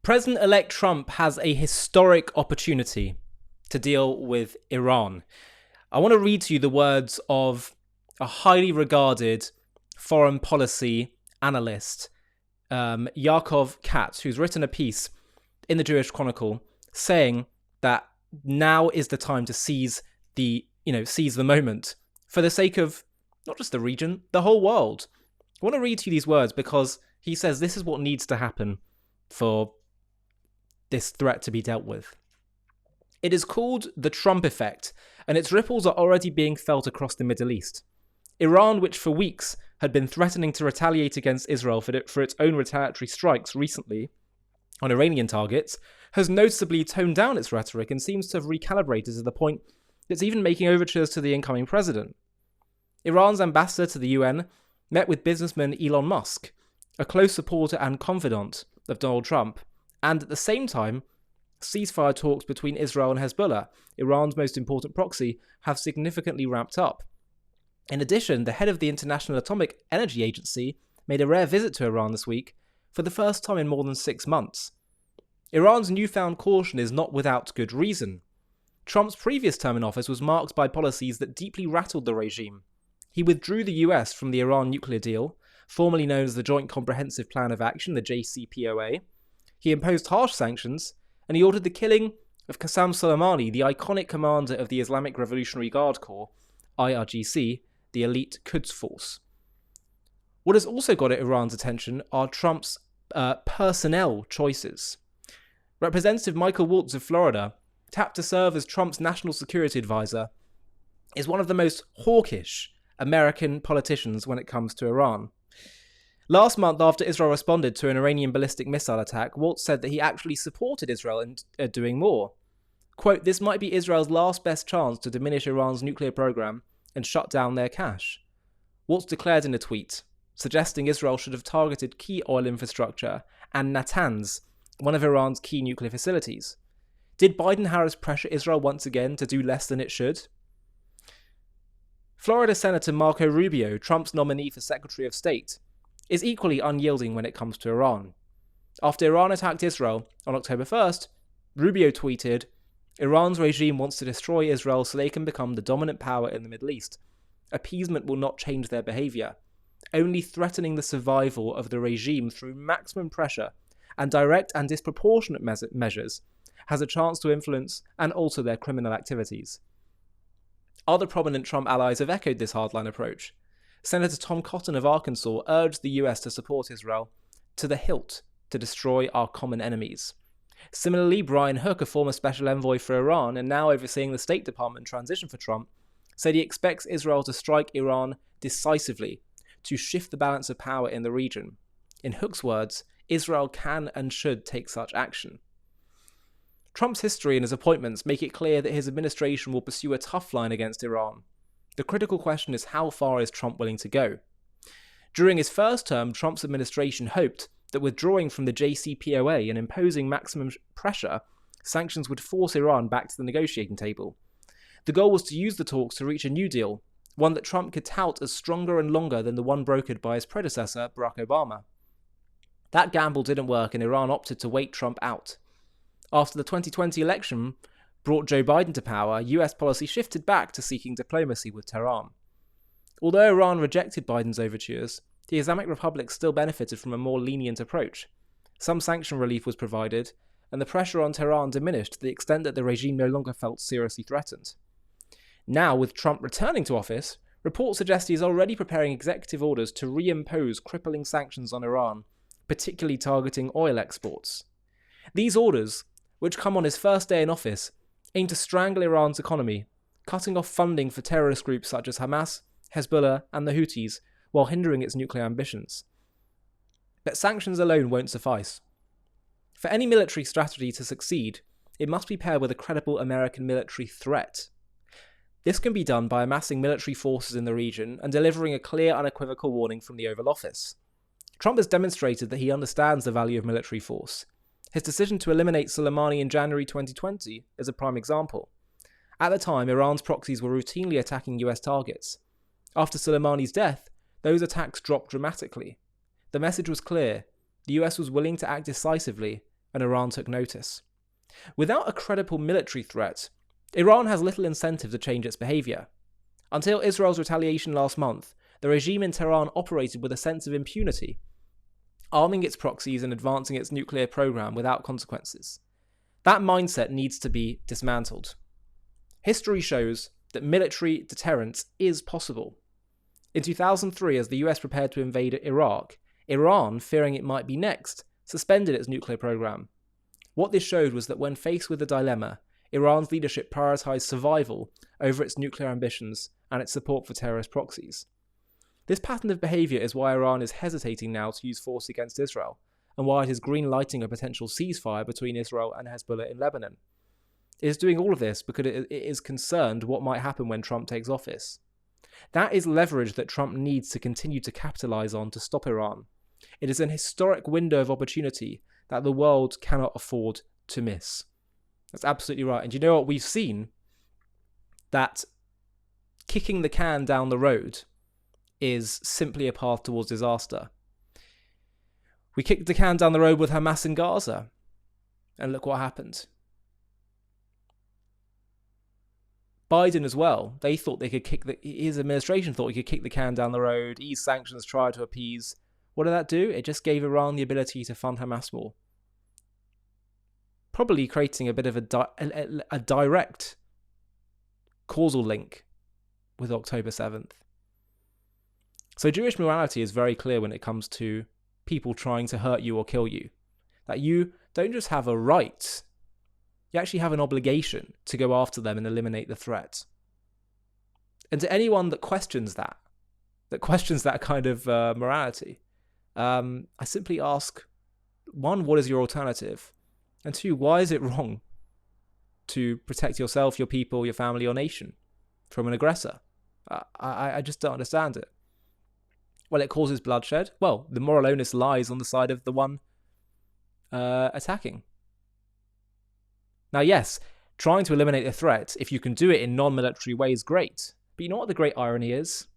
President-elect Trump has a historic opportunity to deal with Iran. I want to read to you the words of a highly regarded foreign policy analyst, Yaakov Katz, who's written a piece in the Jewish Chronicle saying that now is the time to seize the moment for the sake of not just the region, the whole world. I want to read to you these words because he says this is what needs to happen for this threat to be dealt with. It is called the Trump effect, and its ripples are already being felt across the Middle East. Iran, which for weeks had been threatening to retaliate against Israel for its own retaliatory strikes recently on Iranian targets, has noticeably toned down its rhetoric and seems to have recalibrated to the point that it's even making overtures to the incoming president. Iran's ambassador to the UN met with businessman Elon Musk, a close supporter and confidant of Donald Trump, and at the same time, ceasefire talks between Israel and Hezbollah, Iran's most important proxy, have significantly ramped up. In addition, the head of the International Atomic Energy Agency made a rare visit to Iran this week for the first time in more than 6 months. Iran's newfound caution is not without good reason. Trump's previous term in office was marked by policies that deeply rattled the regime. He withdrew the US from the Iran nuclear deal, formerly known as the Joint Comprehensive Plan of Action, the JCPOA. He imposed harsh sanctions, and he ordered the killing of Qasem Soleimani, the iconic commander of the Islamic Revolutionary Guard Corps, IRGC, the elite Quds force. What has also got Iran's attention are Trump's personnel choices. Representative Michael Waltz of Florida, tapped to serve as Trump's national security advisor, is one of the most hawkish American politicians when it comes to Iran. Last month, after Israel responded to an Iranian ballistic missile attack, Waltz said that he actually supported Israel in doing more. Quote, "This might be Israel's last best chance to diminish Iran's nuclear program and shut down their cache." Waltz declared in a tweet, suggesting Israel should have targeted key oil infrastructure and Natanz, one of Iran's key nuclear facilities. Did Biden-Harris pressure Israel once again to do less than it should? Florida Senator Marco Rubio, Trump's nominee for Secretary of State, is equally unyielding when it comes to Iran. After Iran attacked Israel on October 1st, Rubio tweeted, "Iran's regime wants to destroy Israel so they can become the dominant power in the Middle East. Appeasement will not change their behavior. Only threatening the survival of the regime through maximum pressure and direct and disproportionate measures has a chance to influence and alter their criminal activities." Other prominent Trump allies have echoed this hardline approach. Senator Tom Cotton of Arkansas urged the US to support Israel to the hilt to destroy our common enemies. Similarly, Brian Hook, a former special envoy for Iran and now overseeing the State Department transition for Trump, said he expects Israel to strike Iran decisively to shift the balance of power in the region. In Hook's words, Israel can and should take such action. Trump's history and his appointments make it clear that his administration will pursue a tough line against Iran. The critical question is, how far is Trump willing to go? During his first term, Trump's administration hoped that withdrawing from the JCPOA and imposing maximum pressure, sanctions would force Iran back to the negotiating table. The goal was to use the talks to reach a new deal, one that Trump could tout as stronger and longer than the one brokered by his predecessor, Barack Obama. That gamble didn't work, and Iran opted to wait Trump out. After the 2020 election brought Joe Biden to power, US policy shifted back to seeking diplomacy with Tehran. Although Iran rejected Biden's overtures, the Islamic Republic still benefited from a more lenient approach. Some sanction relief was provided, and the pressure on Tehran diminished to the extent that the regime no longer felt seriously threatened. Now, with Trump returning to office, reports suggest he is already preparing executive orders to reimpose crippling sanctions on Iran, particularly targeting oil exports. These orders, which come on his first day in office, aim to strangle Iran's economy, cutting off funding for terrorist groups such as Hamas, Hezbollah, and the Houthis, while hindering its nuclear ambitions. But sanctions alone won't suffice. For any military strategy to succeed, it must be paired with a credible American military threat. This can be done by amassing military forces in the region and delivering a clear, unequivocal warning from the Oval Office. Trump has demonstrated that he understands the value of military force. His decision to eliminate Soleimani in January 2020 is a prime example. At the time, Iran's proxies were routinely attacking US targets. After Soleimani's death, those attacks dropped dramatically. The message was clear. The US was willing to act decisively and Iran took notice. Without a credible military threat, Iran has little incentive to change its behaviour. Until Israel's retaliation last month, the regime in Tehran operated with a sense of impunity, arming its proxies and advancing its nuclear program without consequences. That mindset needs to be dismantled. History shows that military deterrence is possible. In 2003, as the US prepared to invade Iraq, Iran, fearing it might be next, suspended its nuclear program. What this showed was that when faced with a dilemma, Iran's leadership prioritized survival over its nuclear ambitions and its support for terrorist proxies. This pattern of behaviour is why Iran is hesitating now to use force against Israel, and why it is green-lighting a potential ceasefire between Israel and Hezbollah in Lebanon. It is doing all of this because it is concerned what might happen when Trump takes office. That is leverage that Trump needs to continue to capitalise on to stop Iran. It is an historic window of opportunity that the world cannot afford to miss. That's absolutely right. And you know what? We've seen that kicking the can down the road is simply a path towards disaster. We kicked the can down the road with Hamas in Gaza, and look what happened. Biden as well, they thought they could his administration thought he could kick the can down the road, ease sanctions, try to appease. What did that do? It just gave Iran the ability to fund Hamas more. Probably creating a bit of a direct causal link with October 7th. So Jewish morality is very clear when it comes to people trying to hurt you or kill you. That you don't just have a right, you actually have an obligation to go after them and eliminate the threat. And to anyone that questions that kind of morality, I simply ask, one, what is your alternative? And two, why is it wrong to protect yourself, your people, your family, your nation from an aggressor? I just don't understand it. Well, it causes bloodshed. Well, the moral onus lies on the side of the one attacking. Now, yes, trying to eliminate the threat, if you can do it in non-military ways, great. But you know what the great irony is?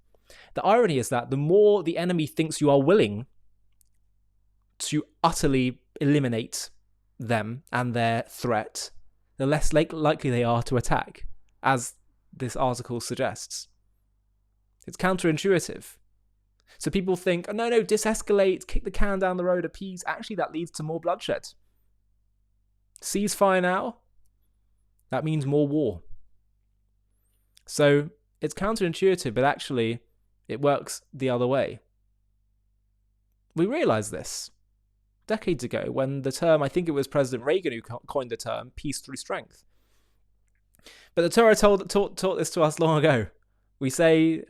The irony is that the more the enemy thinks you are willing to utterly eliminate them and their threat, the less likely they are to attack, as this article suggests. It's counterintuitive. So people think, oh, no, de-escalate, kick the can down the road, appease. Actually, that leads to more bloodshed. Ceasefire now, that means more war. So it's counterintuitive, but actually it works the other way. We realised this decades ago when the term, I think it was President Reagan who coined the term, peace through strength. But the Torah taught this to us long ago. We say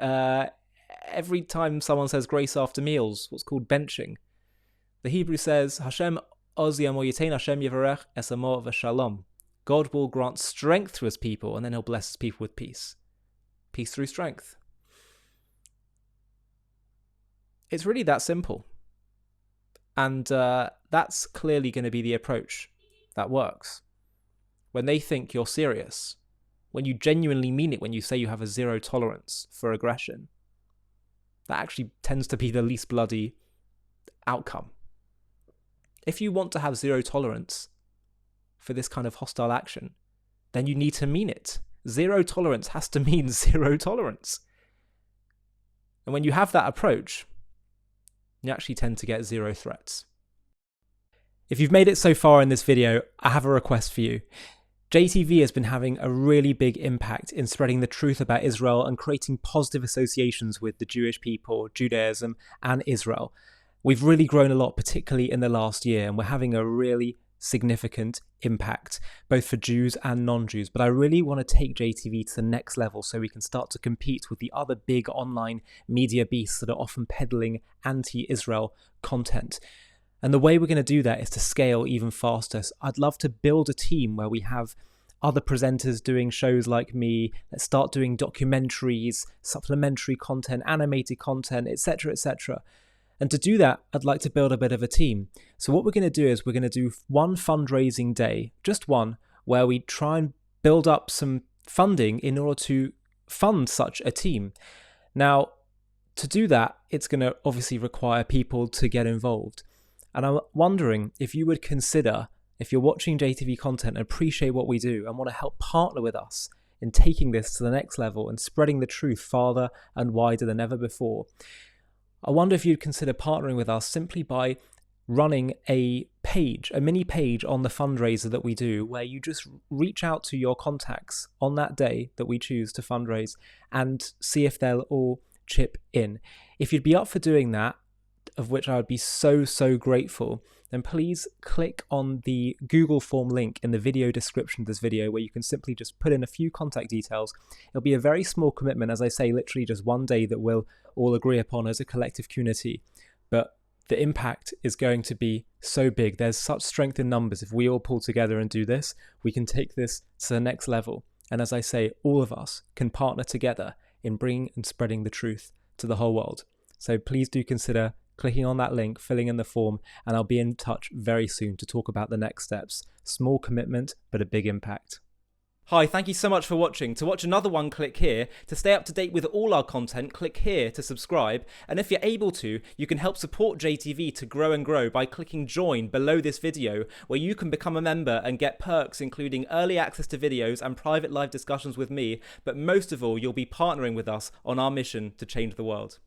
every time someone says grace after meals, what's called benching, the Hebrew says, Hashem oz yamo yitain Hashem yivarech es amo v'shalom. God will grant strength to his people, and then he'll bless his people with peace. Peace through strength. It's really that simple. And that's clearly going to be the approach that works. When they think you're serious, when you genuinely mean it, when you say you have a zero tolerance for aggression, that actually tends to be the least bloody outcome. If you want to have zero tolerance for this kind of hostile action, then you need to mean it. Zero tolerance has to mean zero tolerance. And when you have that approach, you actually tend to get zero threats. If you've made it so far in this video, I have a request for you. JTV has been having a really big impact in spreading the truth about Israel and creating positive associations with the Jewish people, Judaism, and Israel. We've really grown a lot, particularly in the last year, and we're having a really significant impact, both for Jews and non-Jews. But I really want to take JTV to the next level so we can start to compete with the other big online media beasts that are often peddling anti-Israel content. And the way we're going to do that is to scale even faster. So I'd love to build a team where we have other presenters doing shows like me. Let's start doing documentaries, supplementary content, animated content, etc., etc. And to do that, I'd like to build a bit of a team. So what we're going to do is we're going to do one fundraising day, just one, where we try and build up some funding in order to fund such a team. Now, to do that, it's going to obviously require people to get involved. And I'm wondering if you would consider if you're watching JTV content and appreciate what we do and want to help partner with us in taking this to the next level and spreading the truth farther and wider than ever before, I wonder if you'd consider partnering with us simply by running a mini page on the fundraiser that we do, where you just reach out to your contacts on that day that we choose to fundraise and see if they'll all chip in. If you'd be up for doing that, of which I would be so grateful, then please click on the Google form link in the video description of this video, where you can simply just put in a few contact details. It'll be a very small commitment, as I say, literally just one day that we'll all agree upon as a collective community. But the impact is going to be so big. There's such strength in numbers. If we all pull together and do this, we can take this to the next level. And as I say, all of us can partner together in bringing and spreading the truth to the whole world. So please do consider clicking on that link, filling in the form, and I'll be in touch very soon to talk about the next steps. Small commitment, but a big impact. Hi, thank you so much for watching. To watch another one, click here. To stay up to date with all our content, click here to subscribe. And if you're able to, you can help support JTV to grow and grow by clicking join below this video, where you can become a member and get perks including early access to videos and private live discussions with me. But most of all, you'll be partnering with us on our mission to change the world.